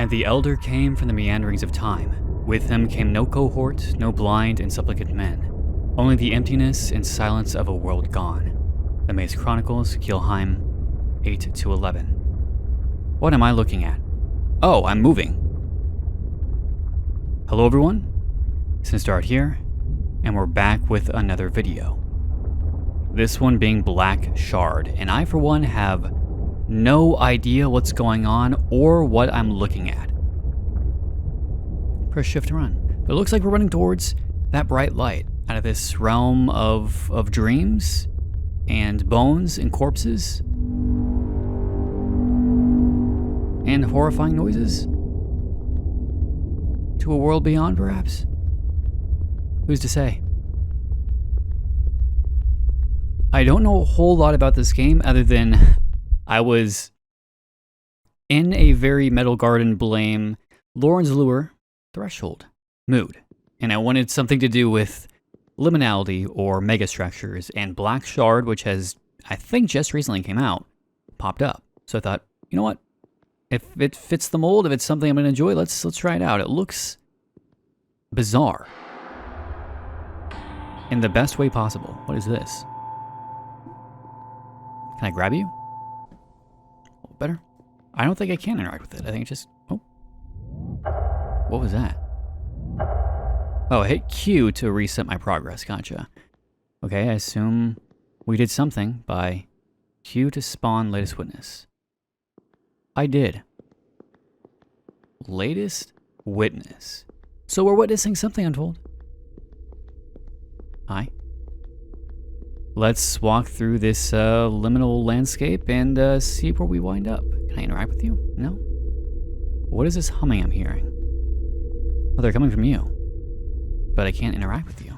And the Elder came from the meanderings of time. With him came no cohort, no blind and supplicant men. Only the emptiness and silence of a world gone. The Maze Chronicles, Kielheim, 8-11. What am I looking at? Oh, I'm moving. Hello everyone, SinisterHeart here, and we're back with another video. This one being BLACKSHARD, and I for one have no idea what's going on or what I'm looking at. Press shift to run. But it looks like we're running towards that bright light out of this realm of dreams and bones and corpses and horrifying noises to a world beyond, perhaps. Who's to say? I don't know a whole lot about this game other than I was in a very Metal Garden Blame Lauren's Lure Threshold mood, and I wanted something to do with liminality or megastructures, and BLACKSHARD, which has, I think, just recently came out, popped up. So I thought, you know what? If it fits the mold, if it's something I'm going to enjoy, let's try it out. It looks bizarre in the best way possible. What is this? Can I grab you? Better? I don't think I can interact with it. I think it just... Oh. What was that? Oh, I hit Q to reset my progress. Gotcha. Okay, I assume we did something by Q to spawn latest witness. I did. Latest witness. So we're witnessing something unfold. Hi. Let's walk through this liminal landscape and see where we wind up. Can I interact with you? No? What is this humming I'm hearing? Oh, they're coming from you. But I can't interact with you.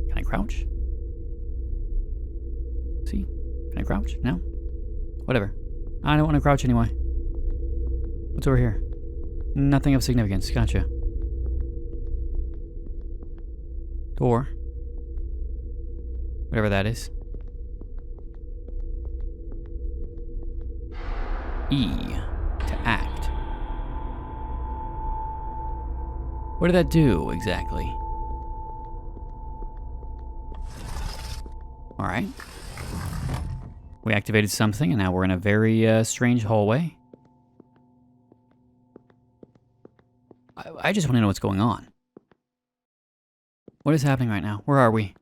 Can I crouch? See? Can I crouch? No? Whatever. I don't want to crouch anyway. What's over here? Nothing of significance. Gotcha. Door. Whatever that is. E. To act. What did that do, exactly? Alright. We activated something, and now we're in a very strange hallway. I just want to know what's going on. What is happening right now? Where are we?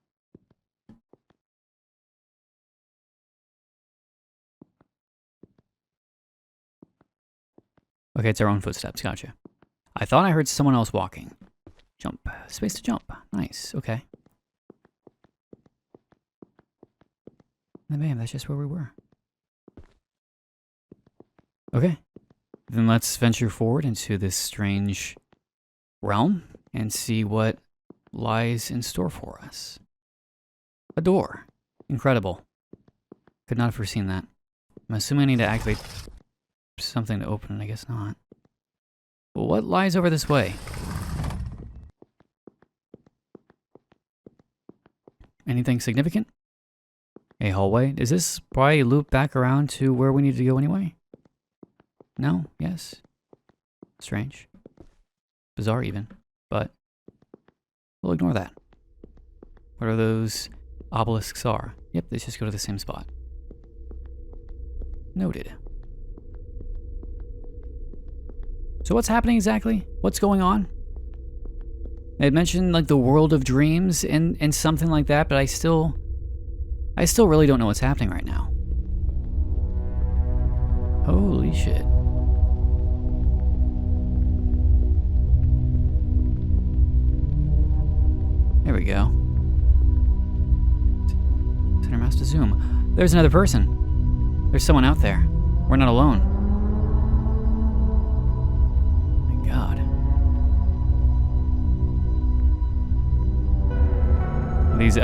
Okay, it's our own footsteps. Gotcha. I thought I heard someone else walking. Jump. Space to jump. Nice. Okay. And bam, that's just where we were. Okay. Then let's venture forward into this strange realm and see what lies in store for us. A door. Incredible. Could not have foreseen that. I'm assuming I need to activate something to open it. I guess not. Well, what lies over this way? Anything significant? A hallway? Is this probably loop back around to where we need to go anyway? No? Yes? Strange. Bizarre even. But we'll ignore that. What are those obelisks are? Yep, they just go to the same spot. Noted. So what's happening exactly? What's going on? I had mentioned like the world of dreams and something like that, but I still really don't know what's happening right now. Holy shit. There we go. Center mouse to zoom. There's another person. There's someone out there. We're not alone. My God. These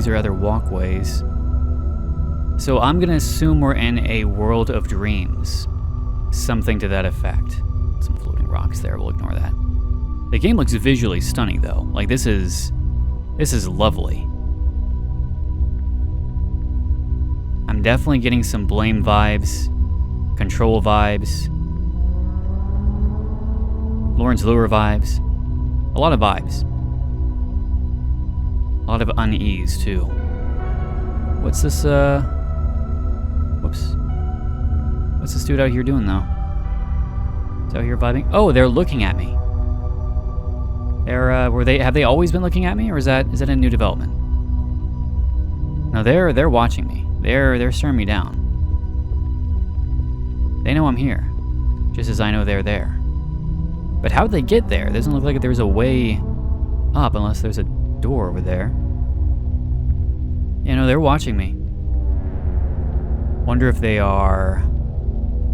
are other walkways. So I'm gonna assume we're in a world of dreams. Something to that effect. Some floating rocks there, we'll ignore that. The game looks visually stunning though. Like this is lovely. definitely getting some blame vibes, control vibes, Lawrence Lure vibes. A lot of vibes. A lot of unease, too. What's this, whoops. What's this dude out here doing, though? Is out here vibing? Oh, they're looking at me. They're, have they always been looking at me, or is that a new development? No, they're watching me. They're staring me down. They know I'm here, just as I know they're there. But how'd they get there? It doesn't look like there's a way up unless there's a door over there. You know, they're watching me. Wonder if they are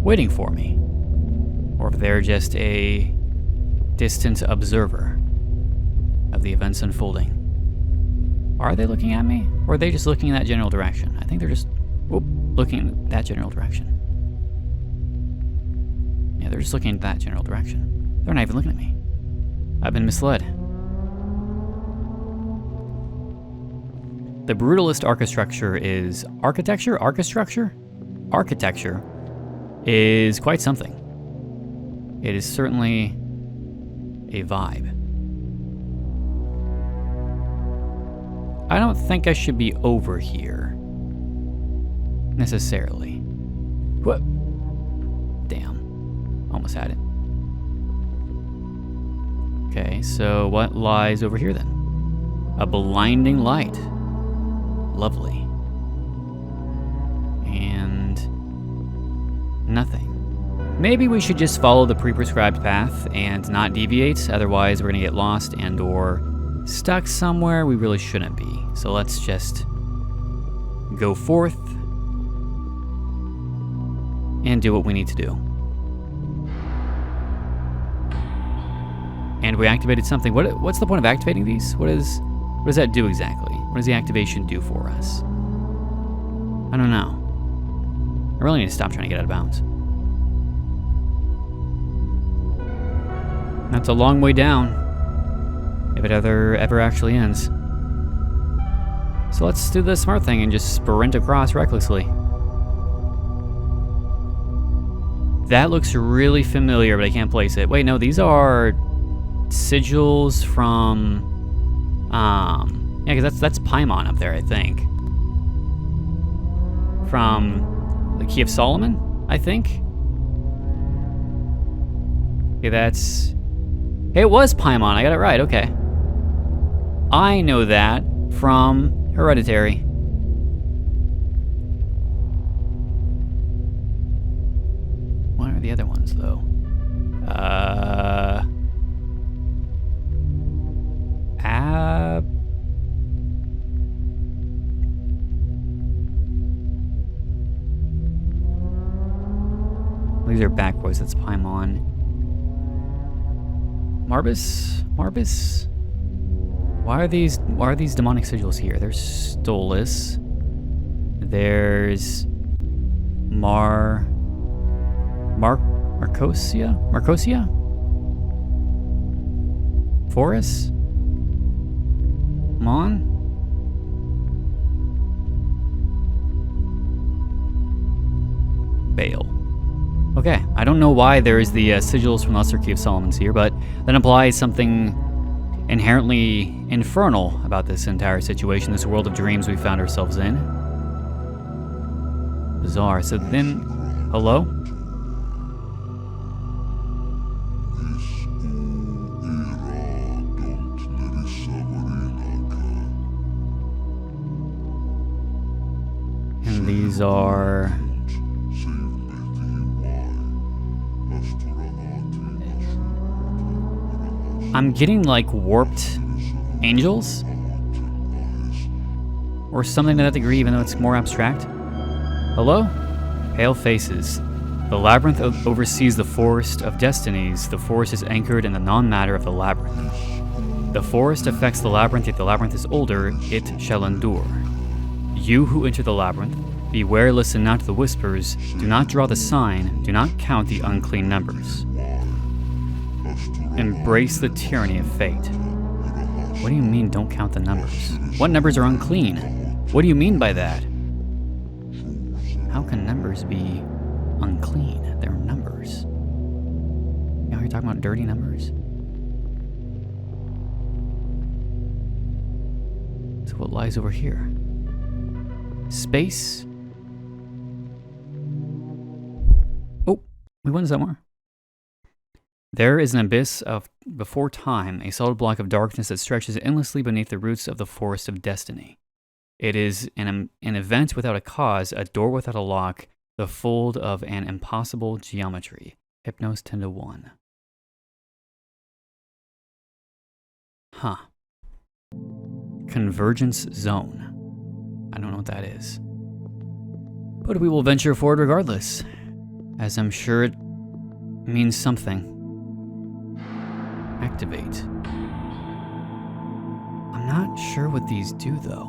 waiting for me, or if they're just a distant observer of the events unfolding. Are they looking at me, or are they just looking in that general direction? I think they're just looking in that general direction. Yeah, they're just looking in that general direction. They're not even looking at me. I've been misled. The brutalist architecture is... Architecture is quite something. It is certainly a vibe. I don't think I should be over here, necessarily. What? Damn. Almost had it. Okay, so what lies over here then? A blinding light. Lovely. And nothing. Maybe we should just follow the pre-prescribed path and not deviate, otherwise we're gonna get lost and or stuck somewhere we really shouldn't be. So let's just go forth and do what we need to do. And we activated something. What's the point of activating these? What does that do exactly? What does the activation do for us? I don't know. I really need to stop trying to get out of bounds. That's a long way down, if it ever actually ends. So let's do the smart thing and just sprint across recklessly. That looks really familiar, but I can't place it. Wait, no, these are sigils from... yeah, because that's Paimon up there, I think. From the Key of Solomon, I think. Okay, that's... Hey, it was Paimon, I got it right, okay. I know that from Hereditary. What are the other ones, though? These are backwards, that's Paimon. Marbus? Why are these demonic sigils here? There's Stolas. There's Marcosia? Forest? Mon? Bale. Okay, I don't know why there is the sigils from Lesser Key of Solomon's here, but that implies something inherently infernal about this entire situation, this world of dreams we found ourselves in. Bizarre. So then, hello? And these are... I'm getting like warped angels? Or something to that degree, even though it's more abstract. Hello? Pale faces. The labyrinth oversees the forest of destinies. The forest is anchored in the non-matter of the labyrinth. The forest affects the labyrinth, yet the labyrinth is older, it shall endure. You who enter the labyrinth, beware, listen not to the whispers, do not draw the sign, do not count the unclean numbers. Embrace the tyranny of fate. What do you mean, don't count the numbers? What numbers are unclean? What do you mean by that? How can numbers be unclean? They're numbers. Now you're talking about dirty numbers? So what lies over here? Space? Oh, we went somewhere. There is an abyss of before time, a solid block of darkness that stretches endlessly beneath the roots of the forest of destiny. It is an event without a cause, a door without a lock, the fold of an impossible geometry. Hypnos 10-1. Huh. Convergence Zone. I don't know what that is. But we will venture forward regardless, as I'm sure it means something. Activate. I'm not sure what these do, though.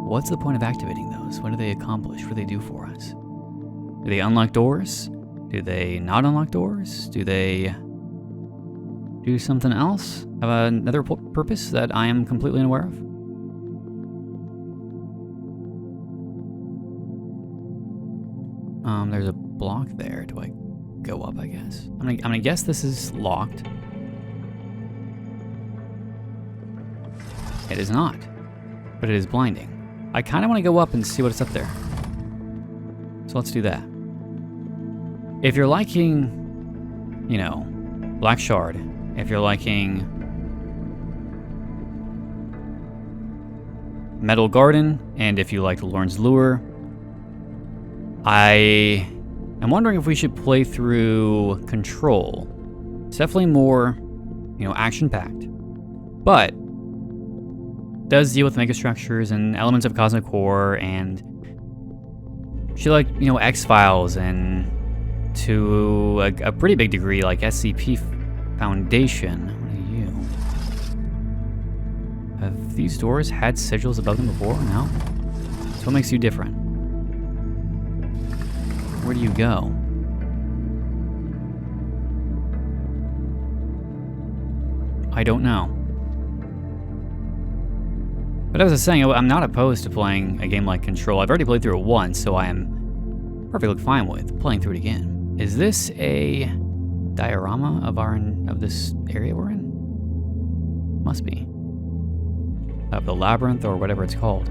What's the point of activating those? What do they accomplish? What do they do for us? Do they unlock doors? Do they not unlock doors? Do they do something else? Have another purpose that I am completely unaware of? There's a block there. Do I go up, I guess? I'm gonna guess this is locked. It is not, but it is blinding. I kind of want to go up and see what's up there. So let's do that. If you're liking, you know, BLACKSHARD, if you're liking Metal Garden, and if you liked Lauren's Lure, I am wondering if we should play through Control. It's definitely more, you know, action-packed, but does deal with megastructures and elements of cosmic core, and she like, you know, X-Files, and to a pretty big degree like SCP Foundation. What are you? Have these doors had sigils above them before? No? So what makes you different? Where do you go? I don't know. But as I was saying, I'm not opposed to playing a game like Control. I've already played through it once, so I am perfectly fine with playing through it again. Is this a diorama of this area we're in? Must be. Of the labyrinth or whatever it's called.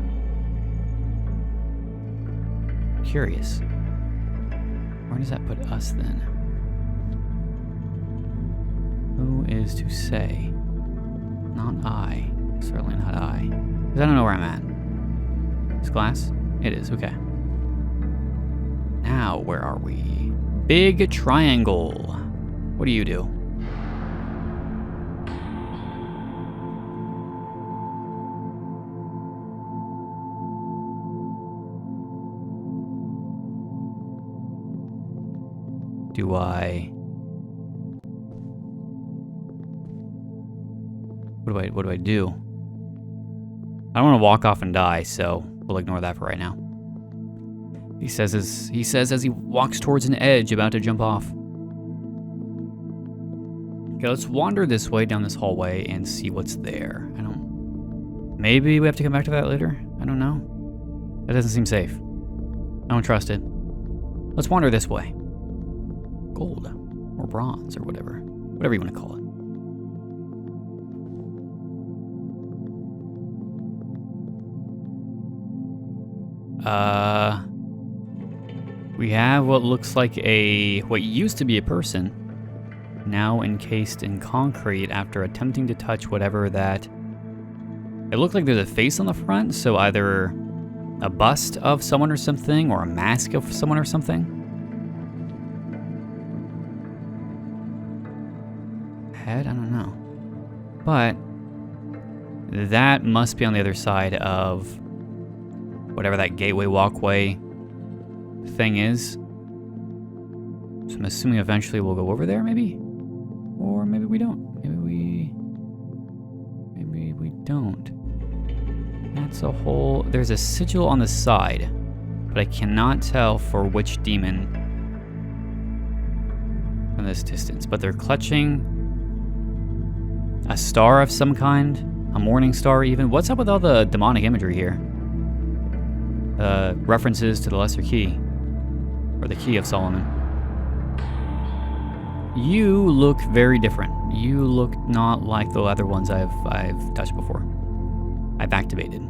Curious. Where does that put us then? Who is to say? Not I. Certainly not I. Because I don't know where I'm at. This glass? It is, okay. Now, where are we? Big triangle. What do you do? Do I... What do I do? I don't want to walk off and die, so we'll ignore that for right now. He says as he walks towards an edge about to jump off. Okay, let's wander this way down this hallway and see what's there. Maybe we have to come back to that later? I don't know. That doesn't seem safe. I don't trust it. Let's wander this way. Gold or bronze or whatever you want to call it. We have what looks like what used to be a person, now encased in concrete after attempting to touch whatever that... It looked like there's a face on the front, so either a bust of someone or something, or a mask of someone or something. Head? I don't know. But that must be on the other side of whatever that gateway walkway thing is. So I'm assuming eventually we'll go over there, maybe? Or maybe we don't. Maybe we don't. That's a whole... There's a sigil on the side, but I cannot tell for which demon from this distance. But they're clutching a star of some kind, a morning star even. What's up with all the demonic imagery here? References to the Lesser Key. or the Key of Solomon. You look very different. You look not like the other ones I've touched before. I've activated.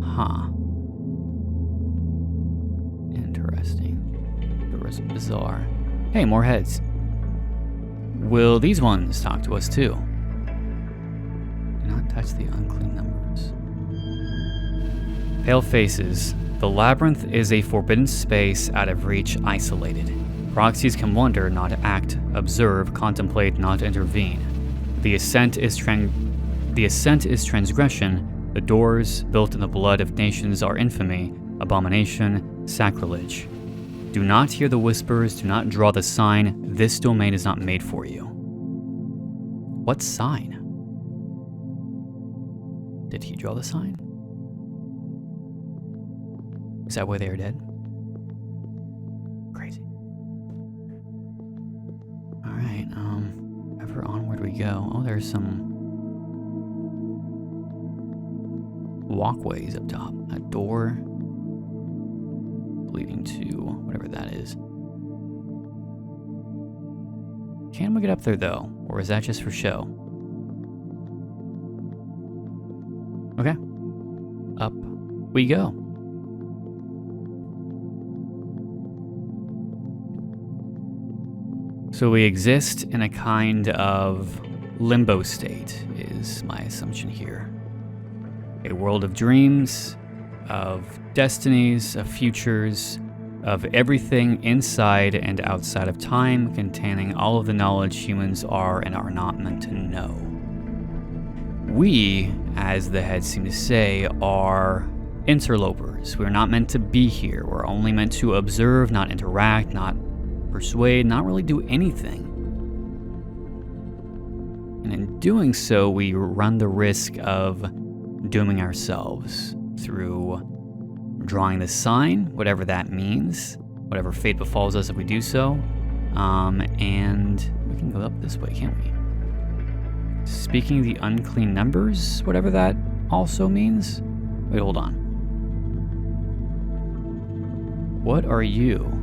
Huh. Interesting. Bizarre. Hey, more heads. Will these ones talk to us too? Do not touch the unclean numbers. Pale faces. The labyrinth is a forbidden space, out of reach, isolated. Proxies can wander, not act, observe, contemplate, not intervene. The ascent is transgression. The doors, built in the blood of nations, are infamy, abomination, sacrilege. Do not hear the whispers, do not draw the sign. This domain is not made for you. What sign? Did he draw the sign? Is that why they are dead? Crazy. Alright, ever onward we go. Oh, there's some walkways up top. A door leading to whatever that is. Can we get up there though? Or is that just for show? Okay. Up we go. So we exist in a kind of limbo state, is my assumption here. A world of dreams, of destinies, of futures, of everything inside and outside of time, containing all of the knowledge humans are and are not meant to know. We, as the heads seem to say, are interlopers. We're not meant to be here. We're only meant to observe, not interact, not persuade, not really do anything. And in doing so, we run the risk of dooming ourselves through drawing the sign, whatever that means, whatever fate befalls us if we do so. And we can go up this way, can't we? Speaking the unclean numbers, whatever that also means. Wait, hold on. What are you?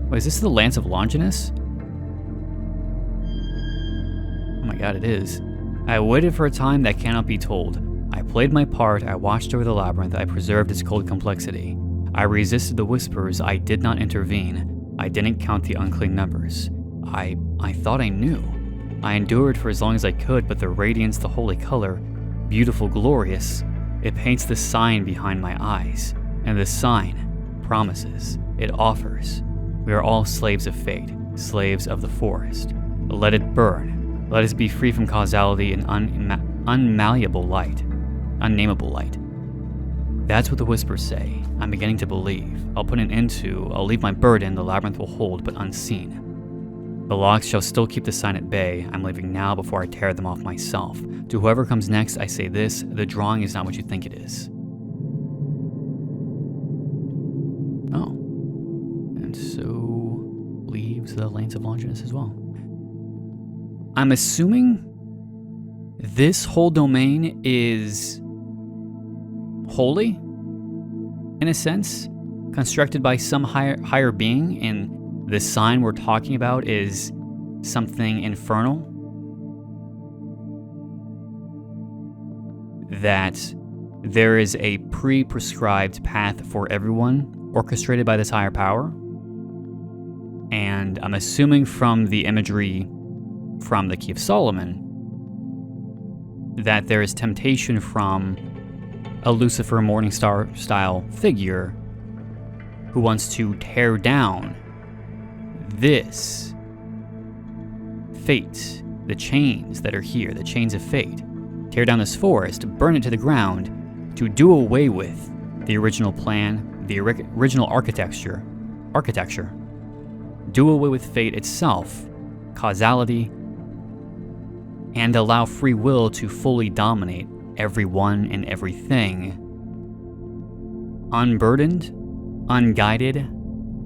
Wait, is this the Lance of Longinus? Oh my god, it is. I waited for a time that cannot be told. I played my part, I watched over the labyrinth, I preserved its cold complexity. I resisted the whispers, I did not intervene. I didn't count the unclean numbers. I thought I knew. I endured for as long as I could, but the radiance, the holy color, beautiful, glorious, it paints the sign behind my eyes. And the sign promises, it offers. We are all slaves of fate, slaves of the forest. Let it burn. Let us be free from causality and unmalleable light, unnameable light. That's what the whispers say. I'm beginning to believe. I'll put an end to, I'll leave my burden, the labyrinth will hold, but unseen. The locks shall still keep the sign at bay. I'm leaving now before I tear them off myself. To whoever comes next, I say this, the drawing is not what you think it is. Oh. And so leaves the Lance of Longinus as well. I'm assuming this whole domain is holy, in a sense, constructed by some higher being, and the sign we're talking about is something infernal. That there is a pre-prescribed path for everyone, orchestrated by this higher power. And I'm assuming from the imagery from the Key of Solomon that there is temptation from a Lucifer Morningstar style figure who wants to tear down this fate, the chains that are here, the chains of fate. Tear down this forest, burn it to the ground, to do away with the original plan, the original architecture, do away with fate itself, causality, and allow free will to fully dominate everyone and everything, unburdened, unguided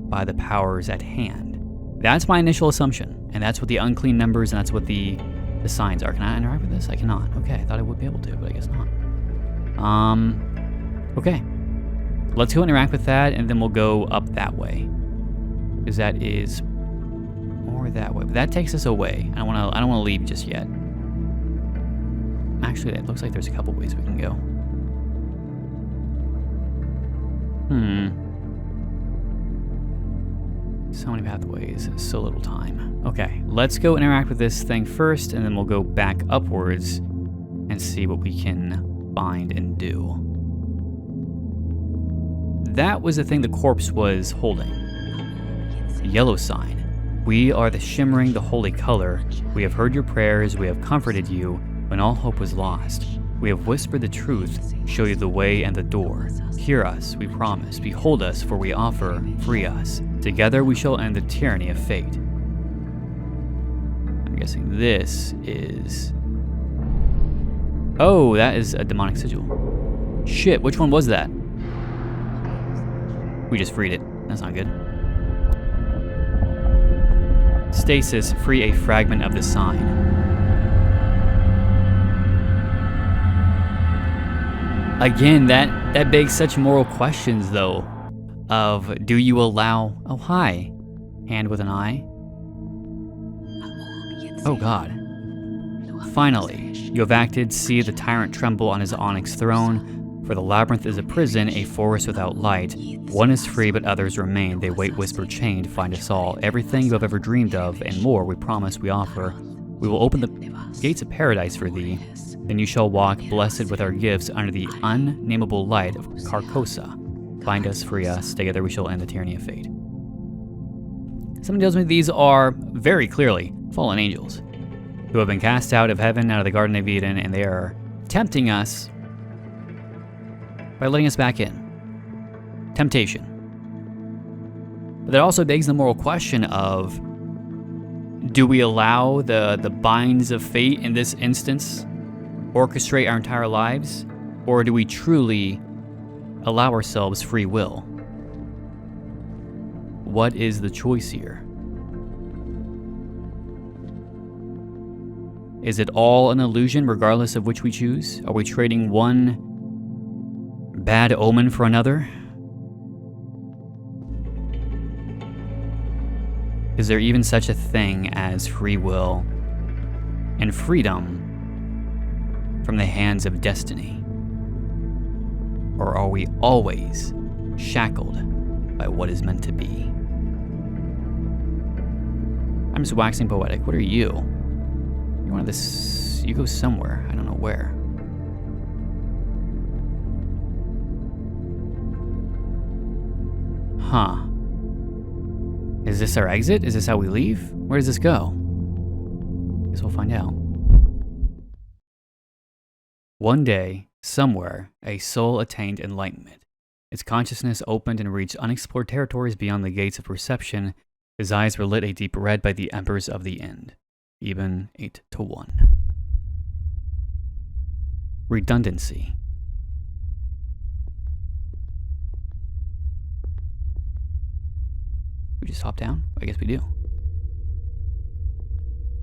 by the powers at hand. That's my initial assumption. And that's what the unclean numbers, and that's what the signs are. Can I interact with this? I cannot. Okay, I thought I would be able to, but I guess not. Okay. Let's go interact with that, and then we'll go up that way. Because that is more that way. But that takes us away. I don't wanna leave just yet. Actually, it looks like there's a couple ways we can go. So many pathways, so little time. Okay, let's go interact with this thing first, and then we'll go back upwards and see what we can find and do. That was the thing the corpse was holding. The yellow sign. We are the shimmering, the holy color. We have heard your prayers, we have comforted you when all hope was lost. We have whispered the truth, show you the way and the door. Hear us, we promise. Behold us, for we offer, free us. Together we shall end the tyranny of fate. I'm guessing this is... Oh, that is a demonic sigil. Shit, which one was that? We just freed it. That's not good. Stasis, free a fragment of the sign. Again, that begs such moral questions, though, of do you allow... Oh, hi. Hand with an eye. Oh, God. Finally, you have acted. See the tyrant tremble on his onyx throne. For the labyrinth is a prison, a forest without light. One is free, but others remain. They wait, whisper, chained, find us all. Everything you have ever dreamed of, and more, we promise, we offer. We will open the gates of paradise for thee. Then you shall walk, blessed with our gifts, under the unnameable light of Carcosa. Find us, free us, together we shall end the tyranny of fate. Somebody tells me these are, very clearly, fallen angels, who have been cast out of heaven, out of the Garden of Eden, and they are tempting us by letting us back in. Temptation. But that also begs the moral question of, do we allow the binds of fate in this instance orchestrate our entire lives, or do we truly allow ourselves free will? What is the choice here? Is it all an illusion regardless of which we choose? Are we trading one bad omen for another? Is there even such a thing as free will and freedom from the hands of destiny? Or are we always shackled by what is meant to be? I'm just waxing poetic. What are you? You're one of this... You go somewhere. I don't know where. Huh. Is this our exit? Is this how we leave? Where does this go? Guess we'll find out. One day, somewhere, a soul attained enlightenment. Its consciousness opened and reached unexplored territories beyond the gates of perception. His eyes were lit a deep red by the embers of the end, even 8-1. Redundancy. We just hop down? I guess we do.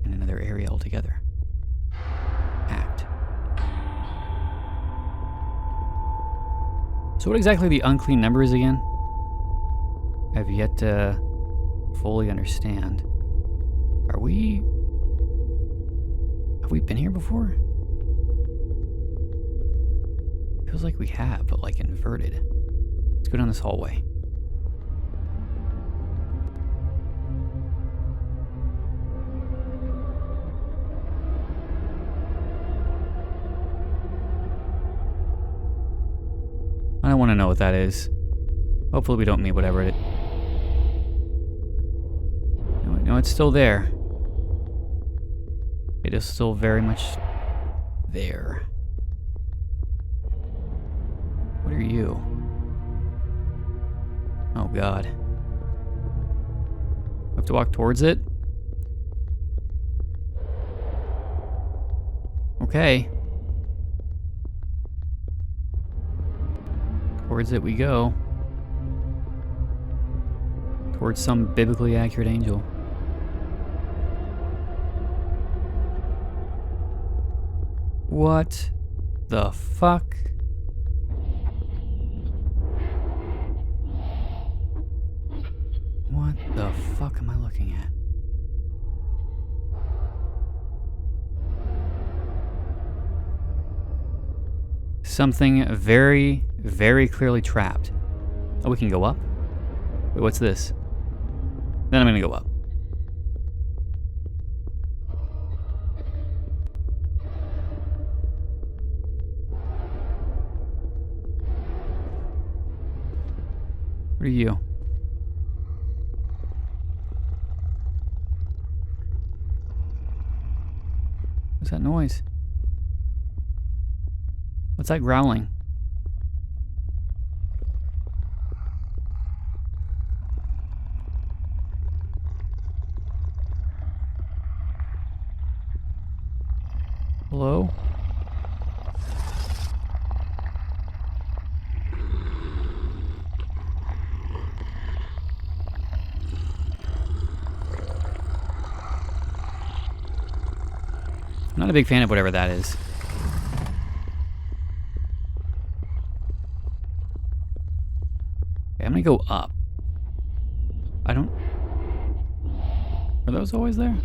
In another area altogether. Act. So what exactly the unclean number is again? I have yet to fully understand. Have we been here before? Feels like we have, but like inverted. Let's go down this hallway. I don't want to know what that is. Hopefully we don't meet whatever it... No, it's still there. It is still very much there. What are you? Oh God. I have to walk towards it? Okay. Towards it we go. Towards some biblically accurate angel. What the fuck? What the fuck am I looking at? Something very, very clearly trapped. Oh, we can go up? Wait, what's this? Then I'm gonna go up. What are you? What's that noise? What's that growling? Hello? I'm not a big fan of whatever that is. Okay, I'm gonna go up. I don't... Are those always there?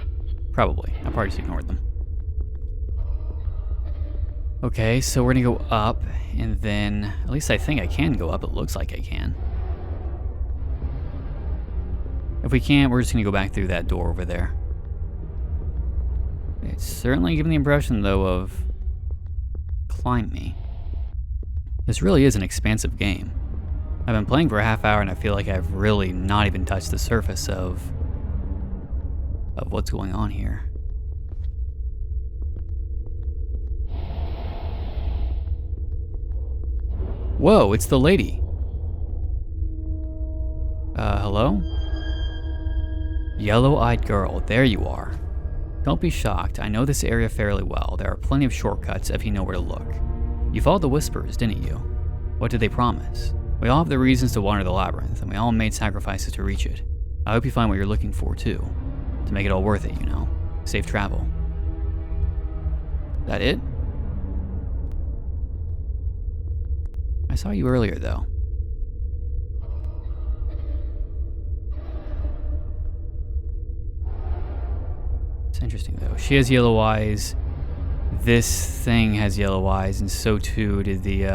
Probably. I probably just ignored them. Okay, so we're gonna go up, and then... At least I think I can go up. It looks like I can. If we can't, we're just gonna go back through that door over there. It's certainly giving the impression, though, of climb me. This really is an expansive game. I've been playing for a half hour, and I feel like I've really not even touched the surface of what's going on here. Whoa, it's the lady. Hello? Yellow-eyed girl, there you are. Don't be shocked, I know this area fairly well. There are plenty of shortcuts if you know where to look. You followed the whispers, didn't you? What did they promise? We all have the reasons to wander the labyrinth, and we all made sacrifices to reach it. I hope you find what you're looking for, too. To make it all worth it, you know. Safe travel. That it? I saw you earlier, though. It's interesting, though. She has yellow eyes. This thing has yellow eyes, and so too did the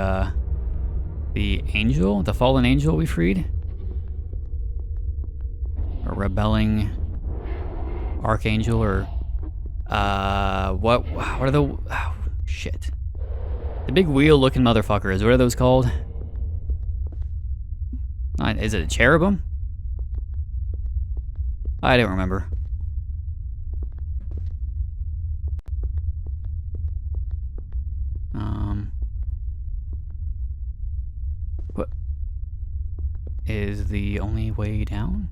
angel, the fallen angel we freed. A rebelling archangel, or what are the shit? The big wheel-looking motherfuckers. What are those called? Is it a cherubim? I don't remember. What is the only way down?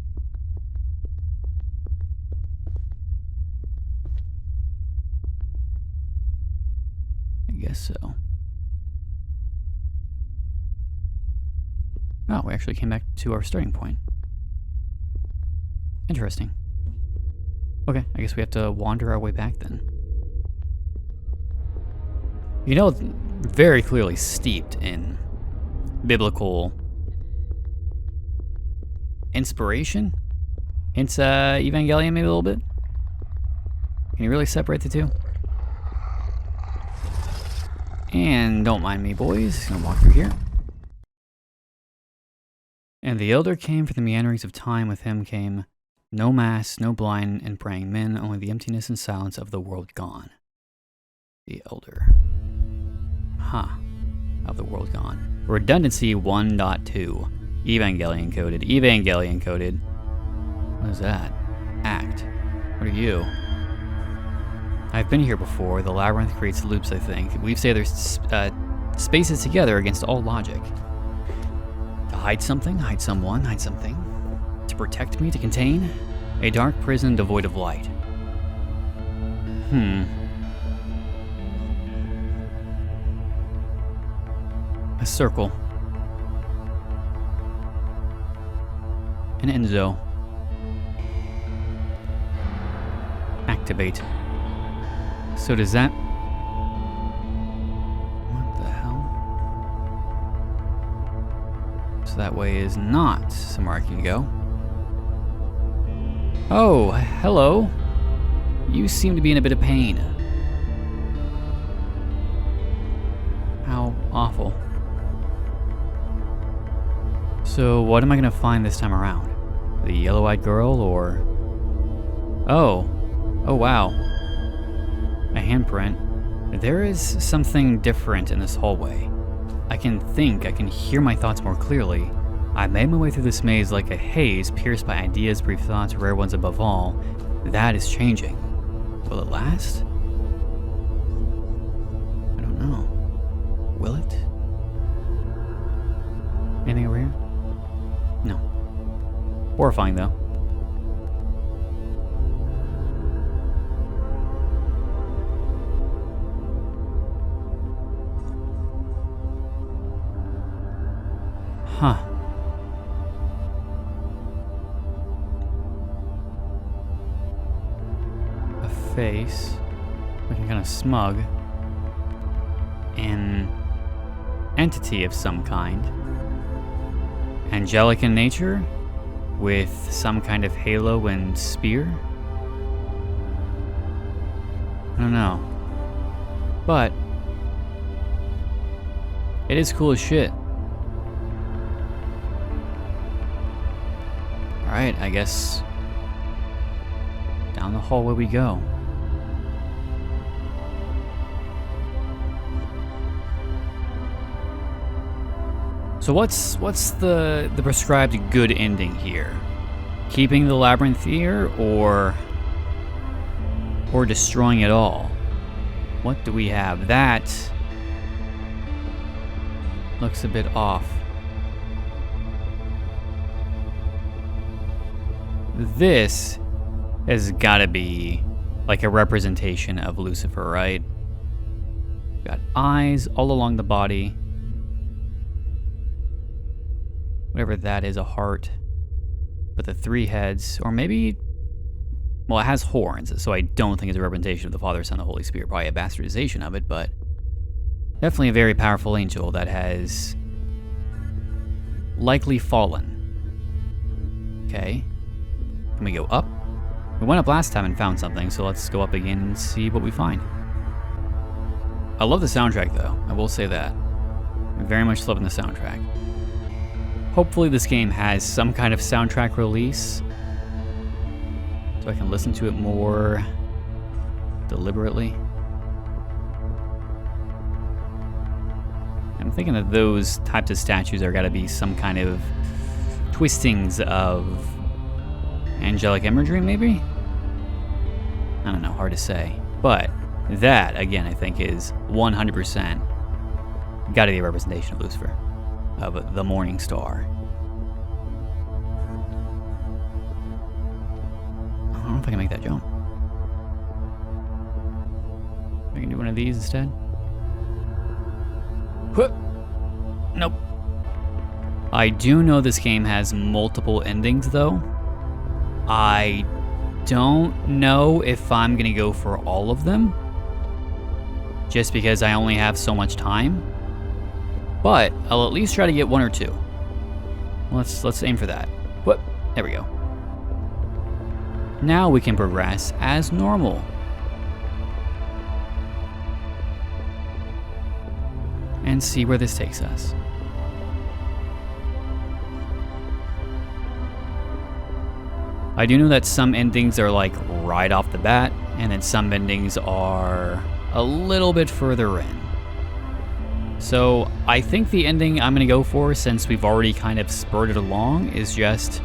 I guess so. Oh, we actually came back to our starting point. Interesting. Okay, I guess we have to wander our way back then. You know, it's very clearly steeped in biblical inspiration. Hints, Evangelion maybe a little bit. Can you really separate the two? And don't mind me, boys. Just gonna walk through here. And the elder came from the meanderings of time. With him came no mass, no blind and praying men, only the emptiness and silence of the world gone. The elder. Huh. Of the world gone. Redundancy 1.2. Evangelion coded. Evangelion coded. What is that? Act. What are you? I've been here before. The labyrinth creates loops, I think. We've said there's spaces together against all logic. To hide something, hide someone, hide something. To protect me, to contain. A dark prison devoid of light. A circle. An Enzo. Activate. So does that So that way is not somewhere I can go. Oh, hello. You seem to be in a bit of pain. How awful. So what am I gonna find this time around? The yellow-eyed girl, or... Oh. Oh, wow. A handprint. There is something different in this hallway. I can hear my thoughts more clearly. I made my way through this maze like a haze, pierced by ideas, brief thoughts, rare ones above all. That is changing. Will it last? I don't know. Will it? Anything over here? No. Horrifying, though. Huh. A face, looking kind of smug. An entity of some kind. Angelic in nature, with some kind of halo and spear? I don't know. But it is cool as shit. Alright, I guess down the hallway we go. So what's the prescribed good ending here? Keeping the labyrinth here, or destroying it all? What do we have? That looks a bit off. This has got to be like a representation of Lucifer, right? Got eyes all along the body. Whatever that is, a heart. But the three heads, or maybe... Well, it has horns, so I don't think it's a representation of the Father, Son, and the Holy Spirit. Probably a bastardization of it, but... Definitely a very powerful angel that has... likely fallen. Okay. Can we go up? We went up last time and found something, so let's go up again and see what we find. I love the soundtrack, though. I will say that. I'm very much loving the soundtrack. Hopefully this game has some kind of soundtrack release, so I can listen to it more deliberately. I'm thinking that those types of statues are gotta be some kind of twistings of angelic imagery, maybe? I don't know, hard to say. But that, again, I think is 100% gotta be a representation of Lucifer, of the Morning Star. I don't know if I can make that jump. I can do one of these instead. Whoop! Nope. I do know this game has multiple endings, though. I don't know if I'm gonna go for all of them, just because I only have so much time. But I'll at least try to get one or two. Let's aim for that. Whoop! There we go. Now we can progress as normal. And see where this takes us. I do know that some endings are like right off the bat, and then some endings are a little bit further in. So I think the ending I'm gonna go for, since we've already kind of spurted along, is just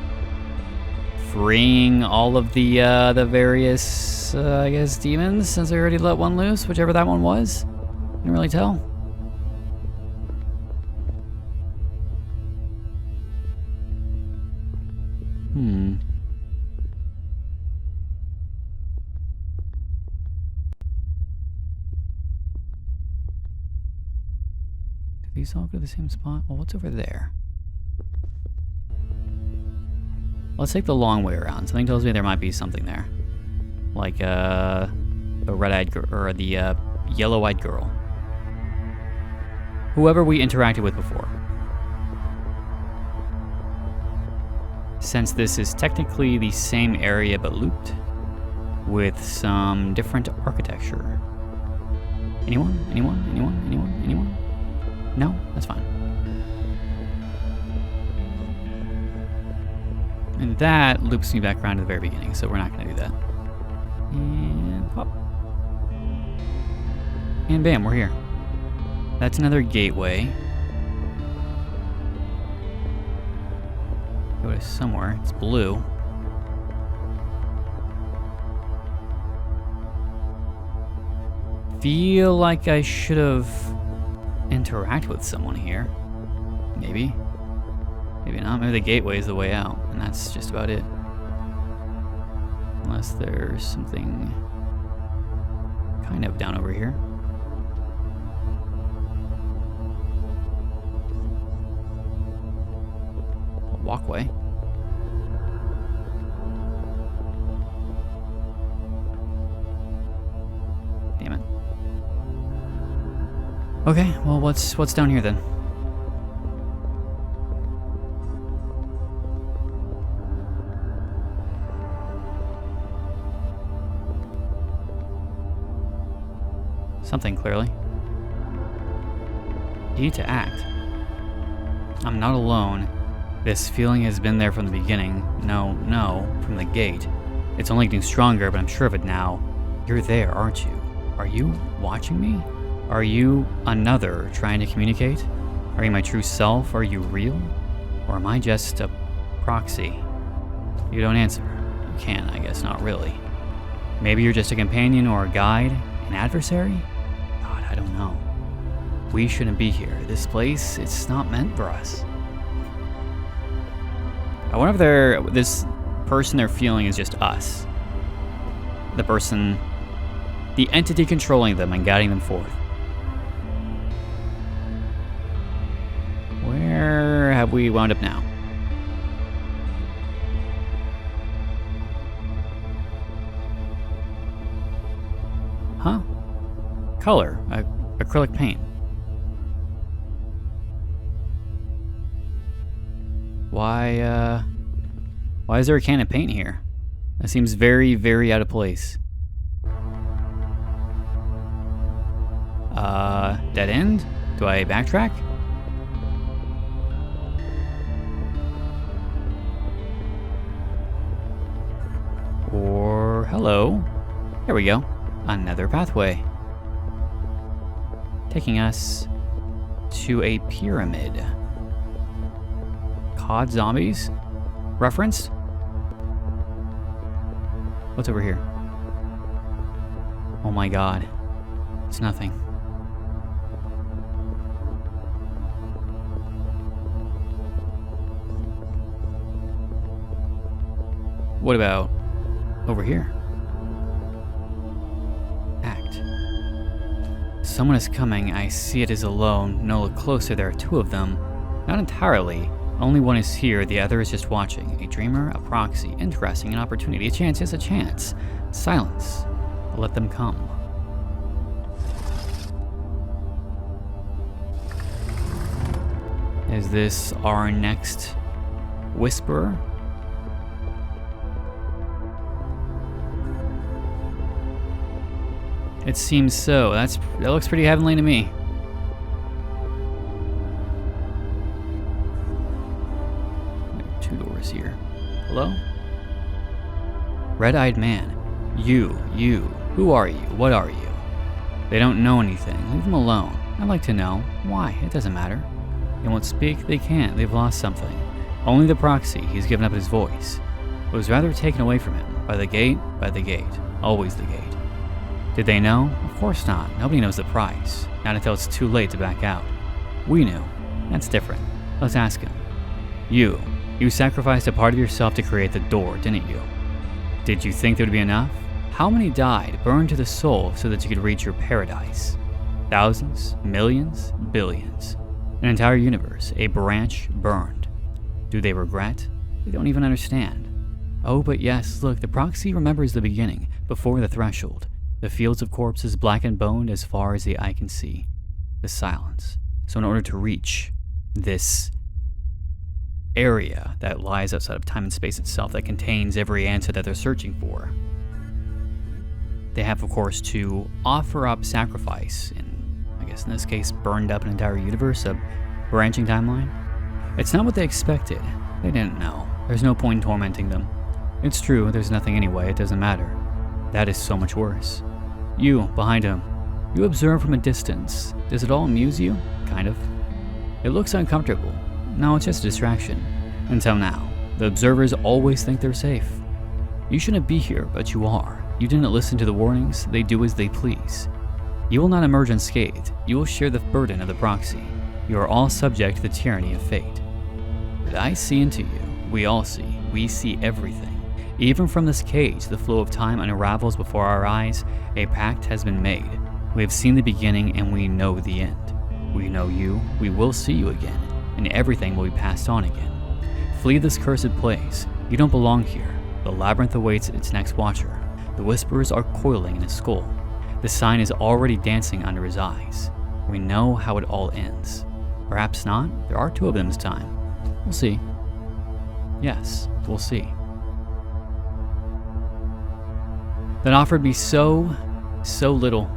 freeing all of the various, I guess, demons, since I already let one loose, whichever that one was. Didn't really tell. These all go to the same spot? Well, what's over there? Let's take the long way around. Something tells me there might be something there. Like, the red-eyed girl, or the, yellow-eyed girl. Whoever we interacted with before. since this is technically the same area but looped with some different architecture. Anyone? Anyone? Anyone? Anyone? Anyone? No? That's fine. And that loops me back around to the very beginning, so we're not going to do that. And pop. And bam, we're here. That's another gateway. Go to somewhere. It's blue. Feel like I should have interacted with someone here. Maybe. Maybe not. Maybe the gateway is the way out, and that's just about it. Unless there's something kind of down over here. A walkway. Damn it. Okay, well, what's down here then? Something, clearly. Need to act. I'm not alone. This feeling has been there from the beginning. No, from the gate. It's only getting stronger, but I'm sure of it now. You're there, aren't you? Are you watching me? Are you another trying to communicate? Are you my true self? Are you real? Or am I just a proxy? You don't answer. You can, I guess, not really. Maybe you're just a companion or a guide? An adversary? God, I don't know. We shouldn't be here. This place, it's not meant for us. I wonder if this person they're feeling is just us. The person, the entity controlling them and guiding them forth. Where have we wound up now? Huh? Color, acrylic paint. Why is there a can of paint here? That seems very, very out of place. Dead end? Do I backtrack? Or, hello. There we go. Another pathway. Taking us to a pyramid. COD zombies? Referenced? What's over here? Oh my god. It's nothing. What about over here? Act. Someone is coming. I see it is alone. No, look closer. There are two of them. Not entirely. Only one is here. The other is just watching. A dreamer, a proxy. Interesting. An opportunity. A chance. Yes, a chance. Silence. Let them come. Is this our next whisperer? It seems so. That looks pretty heavenly to me. There are two doors here. Hello? Red-eyed man. You. Who are you? What are you? They don't know anything. Leave them alone. I'd like to know. Why? It doesn't matter. They won't speak. They can't. They've lost something. Only the proxy. He's given up his voice. It was rather taken away from him. By the gate. Always the gate. Did they know? Of course not. Nobody knows the price. Not until it's too late to back out. We knew. That's different. Let's ask him. You sacrificed a part of yourself to create the door, didn't you? Did you think there would be enough? How many died, burned to the soul so that you could reach your paradise? Thousands? Millions? Billions? An entire universe, a branch burned. Do they regret? They don't even understand. Oh, but yes, look, the proxy remembers the beginning, before the threshold. The fields of corpses black and boned as far as the eye can see. The silence. So in order to reach this area that lies outside of time and space itself that contains every answer that they're searching for. They have, of course, to offer up sacrifice, and I guess in this case, burned up an entire universe, a branching timeline. It's not what they expected. They didn't know. There's no point in tormenting them. It's true, there's nothing anyway, it doesn't matter. That is so much worse. You, behind him, you observe from a distance. Does it all amuse you? Kind of. It looks uncomfortable. No, it's just a distraction. Until now, the observers always think they're safe. You shouldn't be here, but you are. You didn't listen to the warnings, they do as they please. You will not emerge unscathed. You will share the burden of the proxy. You are all subject to the tyranny of fate. But I see into you. We all see. We see everything. Even from this cage, the flow of time unravels before our eyes. A pact has been made. We have seen the beginning and we know the end. We know you. We will see you again. And everything will be passed on again. Flee this cursed place. You don't belong here. The labyrinth awaits its next watcher. The whispers are coiling in his skull. The sign is already dancing under his eyes. We know how it all ends. Perhaps not. There are two of them this time. We'll see. Yes, we'll see. That offered me so little.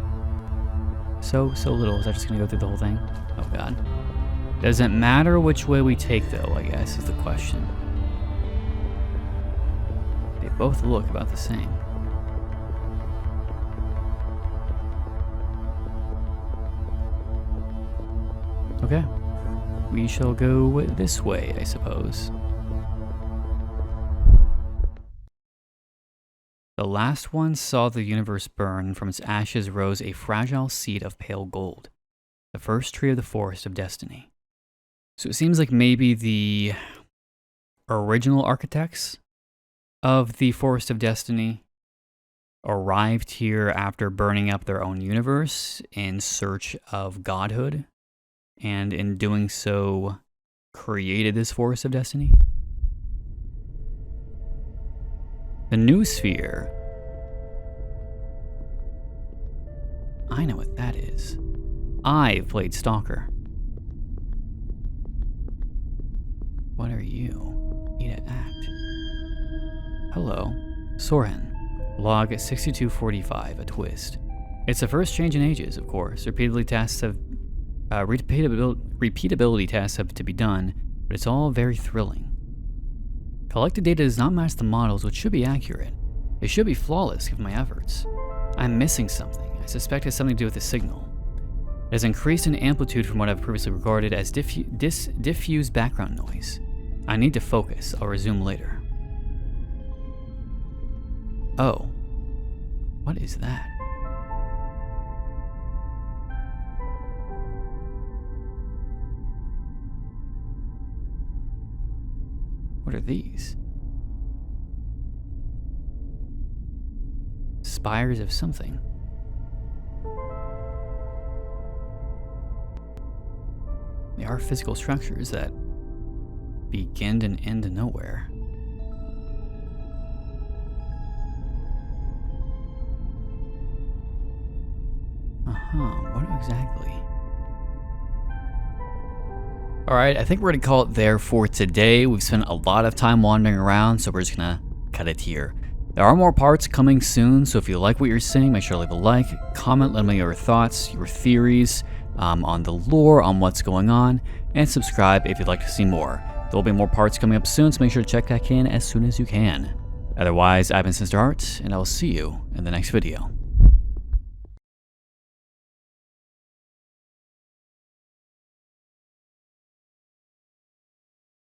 So little. Is that just gonna go through the whole thing? Oh god. Doesn't matter which way we take though, I guess, is the question. They both look about the same. Okay. We shall go this way, I suppose. The last one saw the universe burn, and from its ashes rose a fragile seed of pale gold. The first tree of the forest of destiny. So it seems like maybe the original architects of the Forest of Destiny arrived here after burning up their own universe in search of godhood, and in doing so created this Forest of Destiny. The Noosphere. I know what that is. I've played Stalker. What are you? Need to act. Hello. Soren. Log 6245, a twist. It's the first change in ages, of course. Repeatability tests have to be done, but it's all very thrilling. Collected data does not match the models, which should be accurate. It should be flawless given my efforts. I'm missing something. I suspect it has something to do with the signal. It has increased in amplitude from what I've previously regarded as diffuse background noise. I need to focus. I'll resume later. Oh. What is that? What are these? Spires of something. They are physical structures that begin and end nowhere. What exactly? Alright, I think we're going to call it there for today. We've spent a lot of time wandering around, so we're just going to cut it here. There are more parts coming soon, so if you like what you're seeing, make sure to leave a like, comment, let me know your thoughts, your theories on the lore, on what's going on, and subscribe if you'd like to see more. There will be more parts coming up soon, so make sure to check back in as soon as you can. Otherwise, I've been SinisterHeart, and I will see you in the next video.